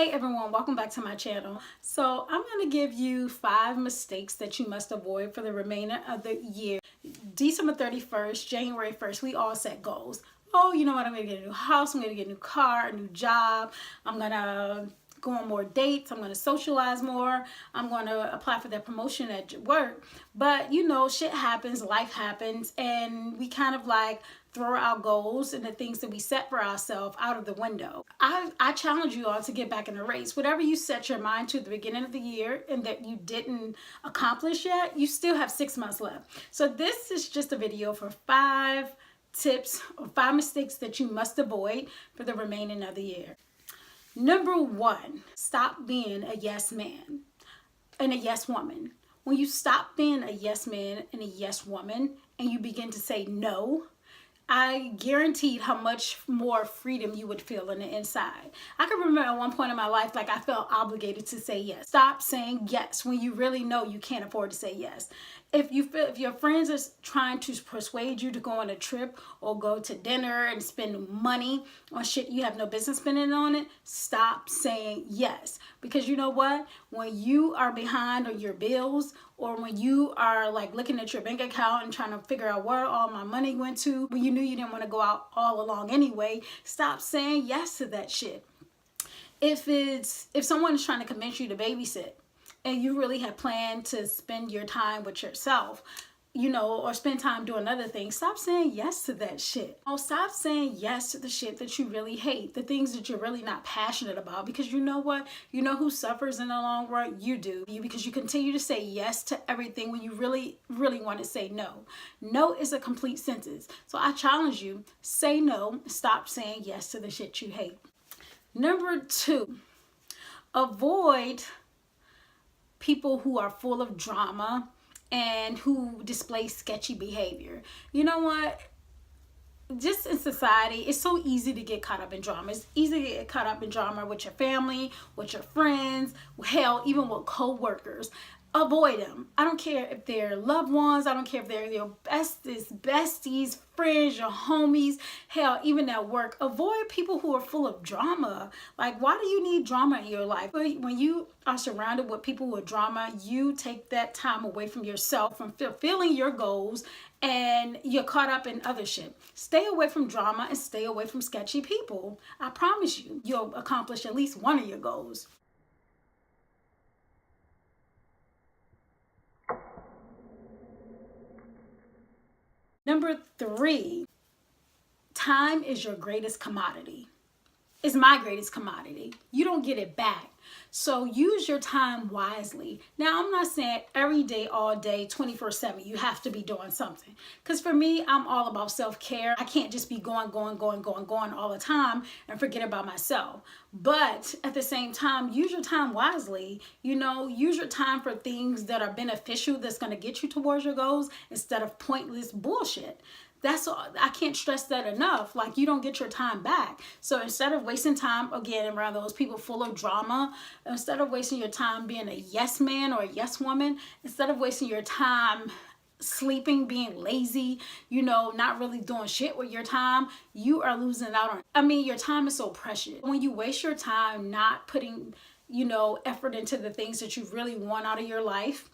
Hey everyone, welcome back to my channel. So I'm going to give you 5 mistakes that you must avoid for the remainder of the year. December 31st, January 1st, we all set goals. Oh, you know what, I'm going to get a new house, I'm going to get a new car, a new job, I'm going to go on more dates, I'm going to socialize more, I'm going to apply for that promotion at work. But you know, shit happens, life happens, and we kind of like throw our goals and the things that we set for ourselves out of the window. I challenge you all to get back in the race. Whatever you set your mind to at the beginning of the year and that you didn't accomplish yet, you still have 6 months left. So this is just a video for 5 tips or 5 mistakes that you must avoid for the remaining of the year. Number 1, stop being a yes man and a yes woman. When you stop being a yes man and a yes woman and you begin to say no, I guaranteed how much more freedom you would feel on the inside. I can remember at one point in my life, like I felt obligated to say yes. Stop saying yes when you really know you can't afford to say yes. If your friends are trying to persuade you to go on a trip or go to dinner and spend money on shit you have no business spending on it, stop saying yes. Because you know what? When you are behind on your bills, or when you are like looking at your bank account and trying to figure out where all my money went to, when you knew you didn't want to go out all along anyway, stop saying yes to that shit. If someone is trying to convince you to babysit and you really have planned to spend your time with yourself, you know, or spend time doing other things, stop saying yes to that shit. Oh, stop saying yes to the shit that you really hate, the things that you're really not passionate about, because you know what? You know who suffers in the long run? You do. Because you continue to say yes to everything when you really, really want to say no. No is a complete sentence. So I challenge you, say no, stop saying yes to the shit you hate. Number 2, avoid people who are full of drama and who display sketchy behavior. You know what? Just in society, it's so easy to get caught up in drama. It's easy to get caught up in drama with your family, with your friends, hell, even with co-workers. Avoid them. I don't care if they're loved ones. I don't care if they're your besties, friends, your homies, hell, even at work. Avoid people who are full of drama. Like, why do you need drama in your life? When you are surrounded with people with drama, you take that time away from yourself, from fulfilling your goals, and you're caught up in other shit. Stay away from drama and stay away from sketchy people. I promise you, you'll accomplish at least one of your goals. Number 3, time is your greatest commodity. It's my greatest commodity. You don't get it back. So use your time wisely. Now, I'm not saying every day, all day, 24/7, you have to be doing something. Because for me, I'm all about self-care. I can't just be going all the time and forget about myself. But at the same time, use your time wisely. You know, use your time for things that are beneficial, that's going to get you towards your goals, instead of pointless bullshit. That's all. I can't stress that enough. Like, you don't get your time back. So instead of wasting time, again, around those people full of drama, instead of wasting your time being a yes man or a yes woman, instead of wasting your time sleeping, being lazy, you know, not really doing shit with your time, you are losing out on. I mean, your time is so precious. When you waste your time not putting, you know, effort into the things that you really want out of your life,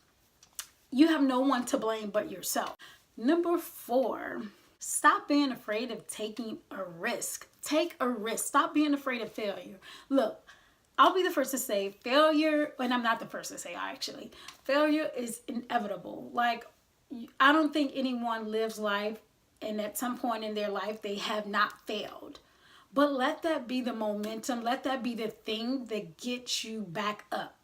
you have no one to blame but yourself. Number 4, stop being afraid of taking a risk. Take a risk. Stop being afraid of failure. Look, I'll be the first to say failure, and I'm not the first to say actually, failure is inevitable. Like, I don't think anyone lives life and at some point in their life they have not failed. But let that be the momentum. Let that be the thing that gets you back up.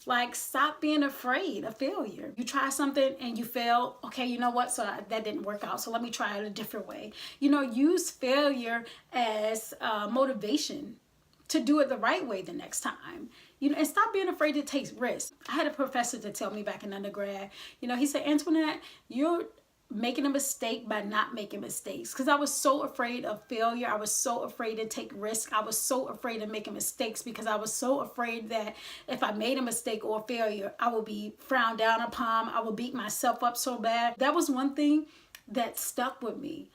Like, stop being afraid of failure. You try something and you fail. Okay, you know what? So that didn't work out. So let me try it a different way. You know, use failure as motivation to do it the right way the next time. You know, and stop being afraid to take risks. I had a professor to tell me back in undergrad, you know, he said, Antoinette, you're making a mistake by not making mistakes. Because I was so afraid of failure. I was so afraid to take risks. I was so afraid of making mistakes because I was so afraid that if I made a mistake or a failure, I would be frowned down upon. I would beat myself up so bad. That was one thing that stuck with me.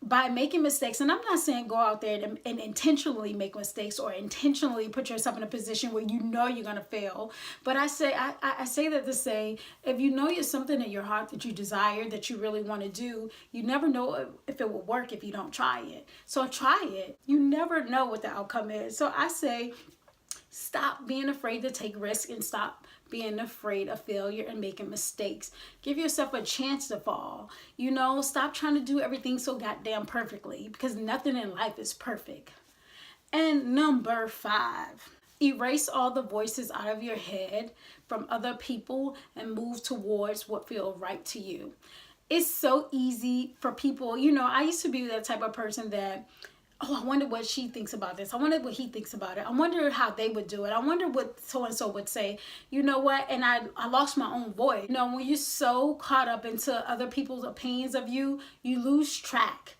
by making mistakes, and I'm not saying go out there and intentionally make mistakes or intentionally put yourself in a position where you know you're going to fail, but I say that to say, if you know it's something in your heart that you desire, that you really want to do, you never know if it will work if you don't try it. So try it. You never know what the outcome is. So I say, stop being afraid to take risks and stop being afraid of failure and making mistakes. Give yourself a chance to fall. Stop trying to do everything so goddamn perfectly, because nothing in life is perfect. And number 5, erase all the voices out of your head from other people and move towards what feels right to you. It's so easy for people. I used to be that type of person that, oh, I wonder what she thinks about this. I wonder what he thinks about it. I wonder how they would do it. I wonder what so-and-so would say. You know what? And I lost my own voice. When you're so caught up into other people's opinions of you, you lose track.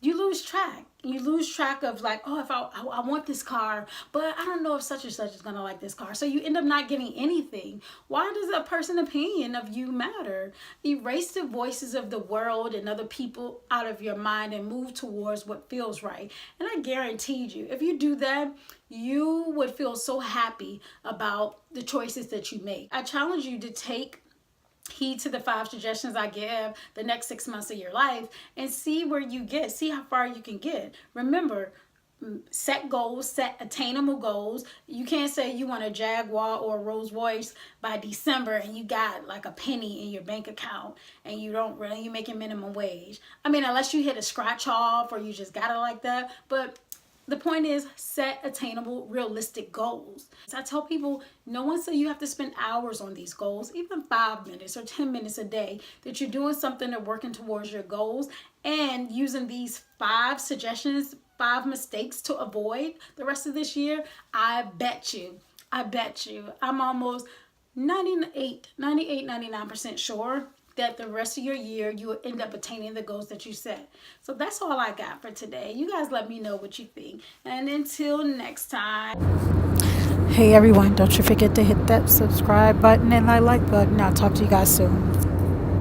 You lose track of like, oh, if I want this car, but I don't know if such and such is going to like this car. So you end up not getting anything. Why does a person's opinion of you matter? Erase the voices of the world and other people out of your mind and move towards what feels right. And I guaranteed you, if you do that, you would feel so happy about the choices that you make. I challenge you to take heed to the 5 suggestions I give the next 6 months of your life and see where you get, see how far you can get. Remember, set goals, set attainable goals. You can't say you want a Jaguar or a Rolls Royce by December and you got like a penny in your bank account and you're making minimum wage. I mean, unless you hit a scratch off or you just got it like that. But the point is, set attainable, realistic goals. So I tell people, no one said you have to spend hours on these goals, even 5 minutes or 10 minutes a day, that you're doing something and working towards your goals and using these 5 suggestions, 5 mistakes to avoid the rest of this year. I bet you, I'm almost 99% sure that the rest of your year you will end up attaining the goals that you set. So that's all I got for today. You guys let me know what you think. And until next time. Hey everyone, don't you forget to hit that subscribe button and that like button. I'll talk to you guys soon.